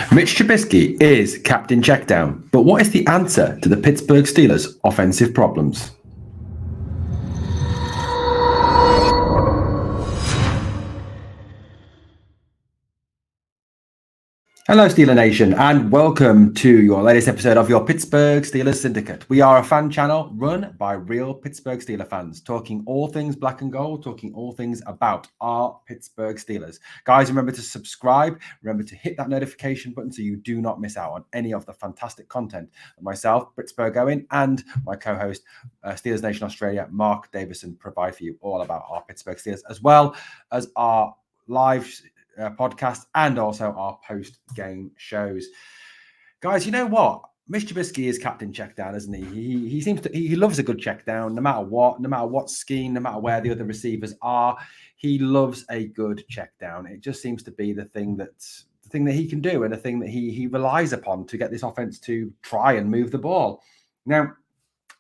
Mitch Trubisky is captain CheckDown, but what is the answer to the Pittsburgh Steelers' offensive problems? Hello, Steeler Nation, and welcome to your latest episode of your Pittsburgh Steelers Syndicate. We are a fan channel run by real Pittsburgh Steeler fans, talking all things black and gold, talking all things about our Pittsburgh Steelers. Guys, remember to subscribe, remember to hit that notification button so you do not miss out on any of the fantastic content that myself, Britsburgh Owen, and my co-host, Steelers Nation Australia, Mark Davison, provide for you all about our Pittsburgh Steelers, as well as our live podcast and also our post-game shows. Guys, you know what? Mitch Trubisky is captain CheckDown, isn't he? He loves a good CheckDown, no matter what scheme, no matter where the other receivers are. He loves a good CheckDown. It just seems to be the thing that he can do and the thing that he relies upon to get this offense to try and move the ball. Now,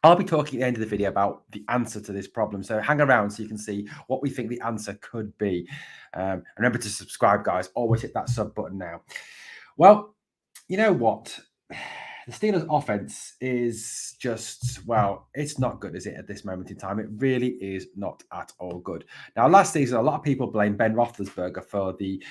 I'll be talking at the end of the video about the answer to this problem. So hang around so you can see what we think the answer could be. Remember to subscribe, guys. Always hit that sub button now. Well, you know what? The Steelers' offense is just, well, it's not good, is it, at this moment in time? It really is not at all good. Now, last season, a lot of people blame Ben Roethlisberger for the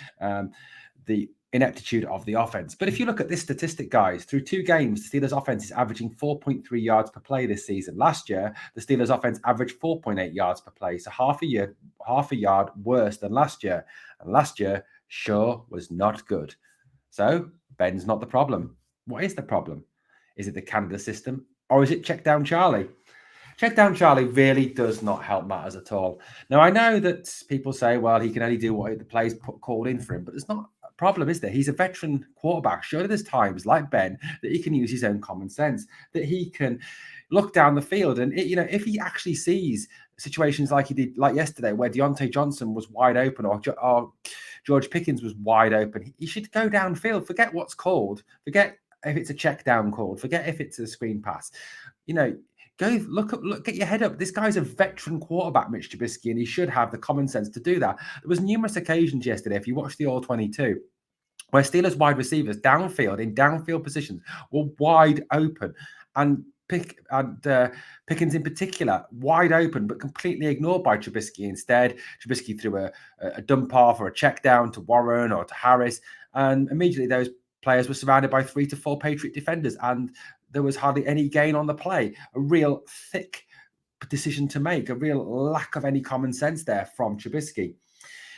ineptitude of the offense. But if you look at this statistic, guys, through 2 games, the Steelers offense is averaging 4.3 yards per play this season. Last year, the Steelers offense averaged 4.8 yards per play, so half a yard worse than last year. And last year sure was not good. So Ben's not the problem. What is the problem? Is it the Canada system, or is it CheckDown Charlie? CheckDown Charlie really does not help matters at all. Now, I know that people say, well, he can only do what the play's called in for him, but there's not a problem, is there? He's a veteran quarterback. Surely there's times, like Ben, that he can use his own common sense, that he can look down the field. And, if he actually sees situations like he did, like yesterday, where Deontay Johnson was wide open or George Pickens was wide open, he should go downfield. Forget what's called. Forget if it's a check down called. Forget if it's a screen pass. Go look, get your head up. This guy's a veteran quarterback, Mitch Trubisky, and he should have the common sense to do that. There was numerous occasions yesterday, if you watched the All-22, where Steelers wide receivers in downfield positions were wide open, and Pickens in particular, wide open, but completely ignored by Trubisky. Instead, Trubisky threw a dump off or a check down to Warren or to Harris, and immediately those players were surrounded by 3 to 4 Patriot defenders, and there was hardly any gain on the play. A real thick decision to make, a real lack of any common sense there from Trubisky.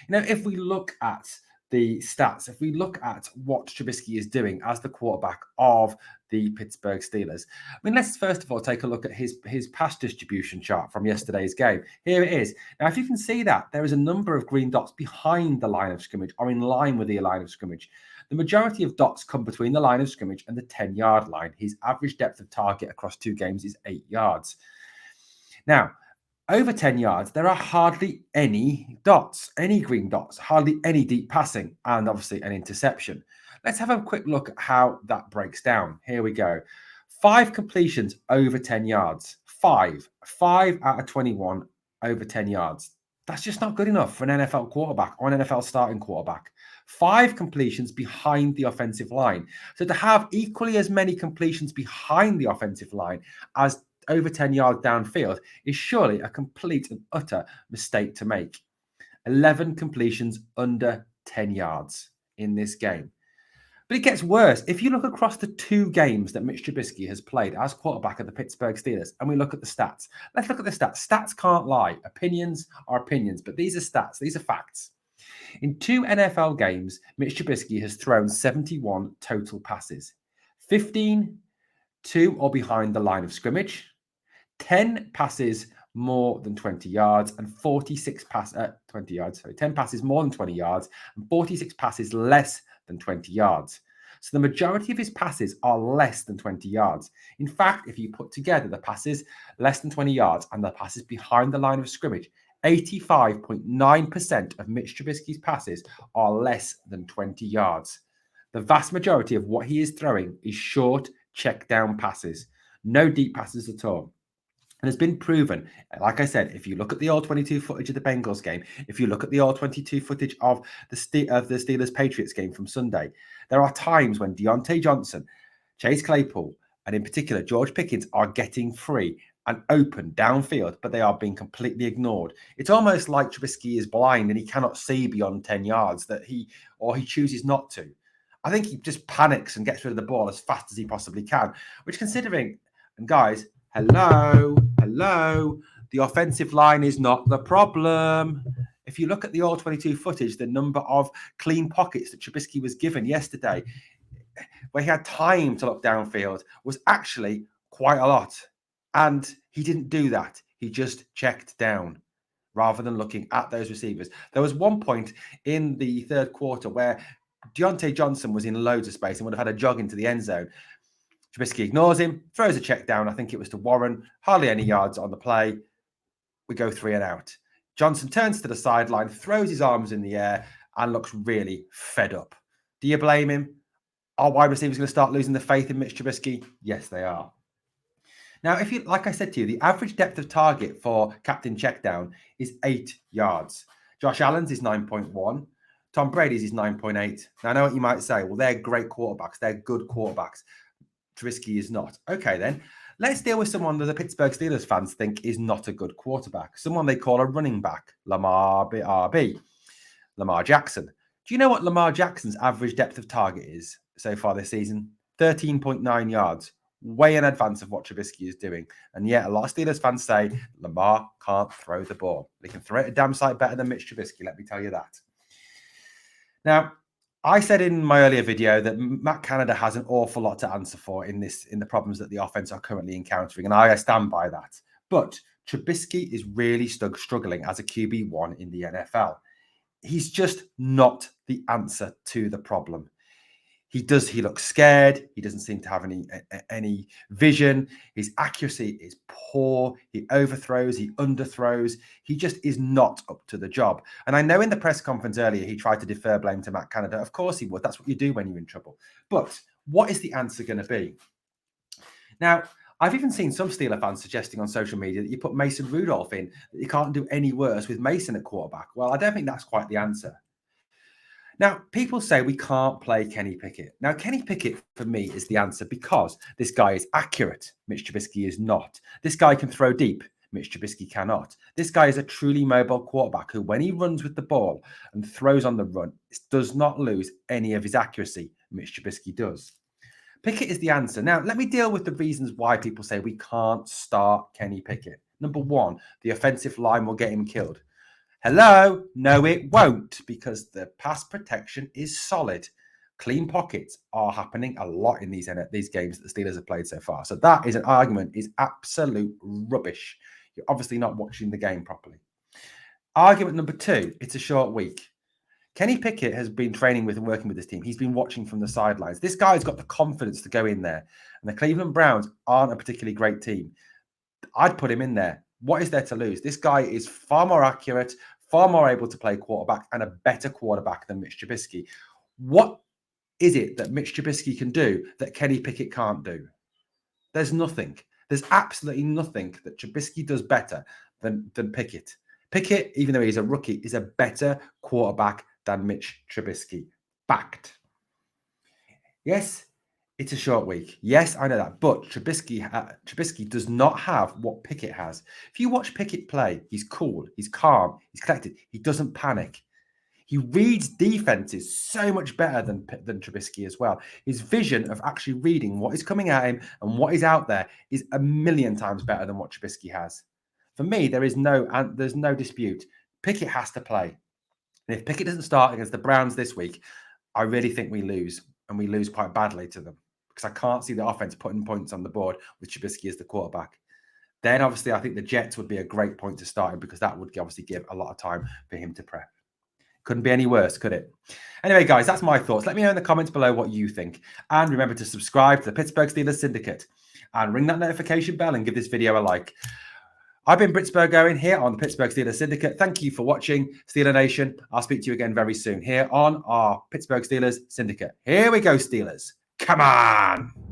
If we look at the stats, if we look at what Trubisky is doing as the quarterback of the Pittsburgh Steelers, let's first of all take a look at his pass distribution chart from yesterday's game. Here it is. Now, if you can see that, there is a number of green dots behind the line of scrimmage or in line with the line of scrimmage. The majority of dots come between the line of scrimmage and the 10-yard line. His average depth of target across 2 games is 8 yards. Now, over 10 yards, there are hardly any dots, any green dots, hardly any deep passing, and obviously an interception. Let's have a quick look at how that breaks down. Here we go. 5 completions over 10 yards. 5 out of 21 over 10 yards. That's just not good enough for an NFL quarterback or an NFL starting quarterback. 5 completions behind the offensive line. So to have equally as many completions behind the offensive line as over 10 yards downfield is surely a complete and utter mistake to make. 11 completions under 10 yards in this game. But it gets worse. If you look across the 2 games that Mitch Trubisky has played as quarterback of the Pittsburgh Steelers, and we look at the stats. Let's look at the stats. Stats can't lie. Opinions are opinions, but these are stats. These are facts. In 2 NFL games, Mitch Trubisky has thrown 71 total passes. 15 to or behind the line of scrimmage. 10 passes more than 20 yards and 46 passes 20 yards. Sorry, 10 passes more than 20 yards and 46 passes less than 20 yards. So the majority of his passes are less than 20 yards. In fact, if you put together the passes less than 20 yards and the passes behind the line of scrimmage, 85.9% of Mitch Trubisky's passes are less than 20 yards. The vast majority of what he is throwing is short check down passes, no deep passes at all. And it's been proven, like I said, if you look at the all-22 footage of the Bengals game, if you look at the all-22 footage of the Steelers-Patriots game from Sunday, there are times when Deontay Johnson, Chase Claypool, and in particular George Pickens are getting free and open downfield, but they are being completely ignored. It's almost like Trubisky is blind and he cannot see beyond 10 yards he chooses not to. I think he just panics and gets rid of the ball as fast as he possibly can, which considering, and guys, hello, the offensive line is not the problem. If you look at the all-22 footage, the number of clean pockets that Trubisky was given yesterday, where he had time to look downfield, was actually quite a lot. And he didn't do that. He just checked down rather than looking at those receivers. There was one point in the third quarter where Deontay Johnson was in loads of space and would have had a jog into the end zone. Trubisky ignores him, throws a check down. I think it was to Warren. Hardly any yards on the play. We go 3 and out. Johnson turns to the sideline, throws his arms in the air, and looks really fed up. Do you blame him? Are wide receivers going to start losing the faith in Mitch Trubisky? Yes, they are. Now, if you, like I said to you, the average depth of target for Captain Checkdown is 8 yards. Josh Allen's is 9.1. Tom Brady's is 9.8. Now, I know what you might say. Well, they're great quarterbacks. They're good quarterbacks. Trubisky is not. Okay, then. Let's deal with someone that the Pittsburgh Steelers fans think is not a good quarterback. Someone they call a running back, Lamar Jackson. Do you know what Lamar Jackson's average depth of target is so far this season? 13.9 yards. Way in advance of what Trubisky is doing. And yet, a lot of Steelers fans say Lamar can't throw the ball. They can throw it a damn sight better than Mitch Trubisky, let me tell you that. Now, I said in my earlier video that Matt Canada has an awful lot to answer for in the problems that the offense are currently encountering, and I stand by that. But Trubisky is really struggling as a QB1 in the NFL. He's just not the answer to the problem. He looks scared. He doesn't seem to have any vision. His accuracy is poor. He overthrows, he underthrows. He just is not up to the job. And I know in the press conference earlier, he tried to defer blame to Matt Canada. Of course he would. That's what you do when you're in trouble. But what is the answer going to be? Now, I've even seen some Steeler fans suggesting on social media that you put Mason Rudolph in, that you can't do any worse with Mason at quarterback. Well, I don't think that's quite the answer. Now, people say we can't play Kenny Pickett. Now, Kenny Pickett, for me, is the answer because this guy is accurate. Mitch Trubisky is not. This guy can throw deep. Mitch Trubisky cannot. This guy is a truly mobile quarterback who, when he runs with the ball and throws on the run, does not lose any of his accuracy. Mitch Trubisky does. Pickett is the answer. Now, let me deal with the reasons why people say we can't start Kenny Pickett. Number one, the offensive line will get him killed. Hello? No, it won't, because the pass protection is solid. Clean pockets are happening a lot in these games that the Steelers have played so far. So that is an argument, is absolute rubbish. You're obviously not watching the game properly. Argument number two, it's a short week. Kenny Pickett has been training with and working with this team. He's been watching from the sidelines. This guy's got the confidence to go in there. And the Cleveland Browns aren't a particularly great team. I'd put him in there. What is there to lose? This guy is far more accurate, far more able to play quarterback, and a better quarterback than Mitch Trubisky. What is it that Mitch Trubisky can do that Kenny Pickett can't do? There's nothing. There's absolutely nothing that Trubisky does better than Pickett. Pickett, even though he's a rookie, is a better quarterback than Mitch Trubisky. Fact. Yes, it's a short week. Yes, I know that. But Trubisky does not have what Pickett has. If you watch Pickett play, he's cool, he's calm, he's collected. He doesn't panic. He reads defenses so much better than Trubisky as well. His vision of actually reading what is coming at him and what is out there is a million times better than what Trubisky has. For me, there's no dispute. Pickett has to play. And if Pickett doesn't start against the Browns this week, I really think we lose, and we lose quite badly to them. Because I can't see the offense putting points on the board with Trubisky as the quarterback. Then, obviously, I think the Jets would be a great point to start him because that would obviously give a lot of time for him to prep. Couldn't be any worse, could it? Anyway, guys, that's my thoughts. Let me know in the comments below what you think. And remember to subscribe to the Pittsburgh Steelers Syndicate and ring that notification bell and give this video a like. I've been Britsburgh Owen here on the Pittsburgh Steelers Syndicate. Thank you for watching, Steeler Nation. I'll speak to you again very soon here on our Pittsburgh Steelers Syndicate. Here we go, Steelers. Come on!